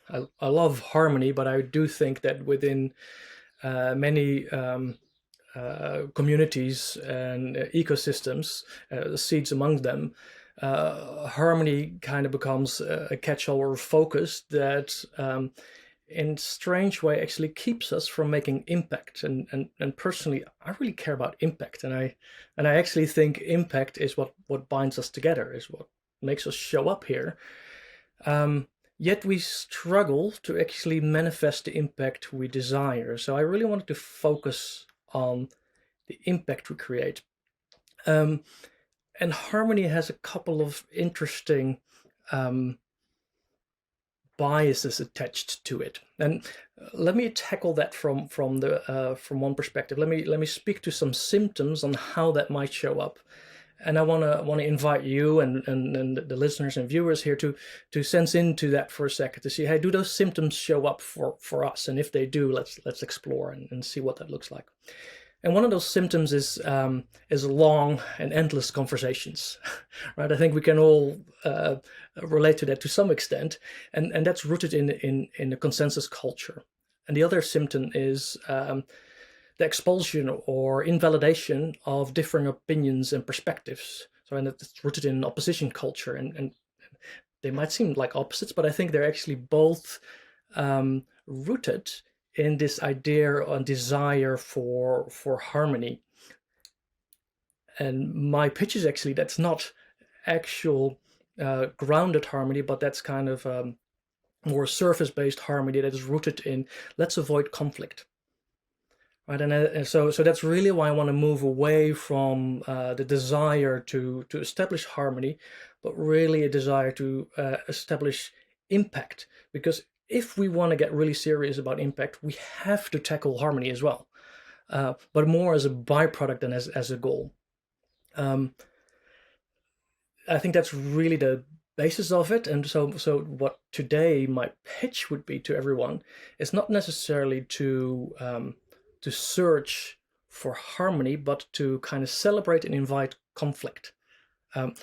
I love harmony, but I do think that within many communities and ecosystems, the seeds among them, harmony kind of becomes a catch-all or focus that in strange way actually keeps us from making impact. And personally, I really care about impact, and I actually think impact is what binds us together, is what makes us show up here. um, Yet we struggle to actually manifest the impact we desire. So I really wanted to focus on the impact we create. um, and harmony has a couple of interesting um, biases attached to it. And let me tackle that from one perspective. Let me speak to some symptoms on how that might show up. And I want to invite you and the listeners and viewers here to sense into that for a second, to see, hey, do those symptoms show up for us? And if they do, let's explore and see what that looks like. And one of those symptoms is long and endless conversations, right? I think we can all relate to that to some extent, and that's rooted in a consensus culture. And the other symptom is the expulsion or invalidation of differing opinions and perspectives. So, and it's rooted in opposition culture, and they might seem like opposites, but I think they're actually both rooted in this idea and desire for harmony. And my pitch is actually that's not actual grounded harmony, but that's kind of more surface-based harmony that is rooted in let's avoid conflict. Right, and so that's really why I want to move away from the desire to establish harmony, but really a desire to establish impact. Because if we want to get really serious about impact, we have to tackle harmony as well, but more as a byproduct than as a goal. Um, I think that's really the basis of it. And so what today my pitch would be to everyone is not necessarily to search for harmony, but to kind of celebrate and invite conflict,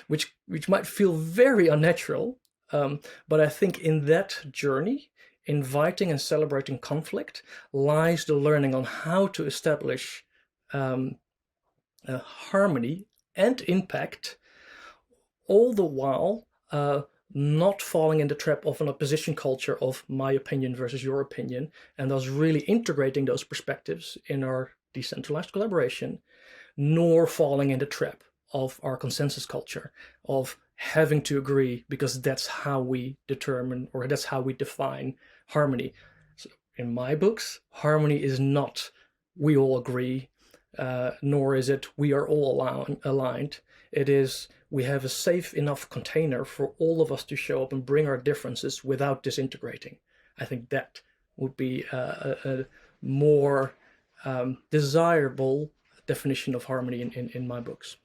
which might feel very unnatural. But I think in that journey, inviting and celebrating conflict, lies the learning on how to establish um, harmony and impact, all the while not falling in the trap of an opposition culture of my opinion versus your opinion, and thus really integrating those perspectives in our decentralized collaboration, nor falling in the trap of our consensus culture of having to agree because that's how we determine or that's how we define harmony. So in my books, harmony is not we all agree, nor is it we are all aligned. It is we have a safe enough container for all of us to show up and bring our differences without disintegrating. I think that would be a more desirable definition of harmony in my books.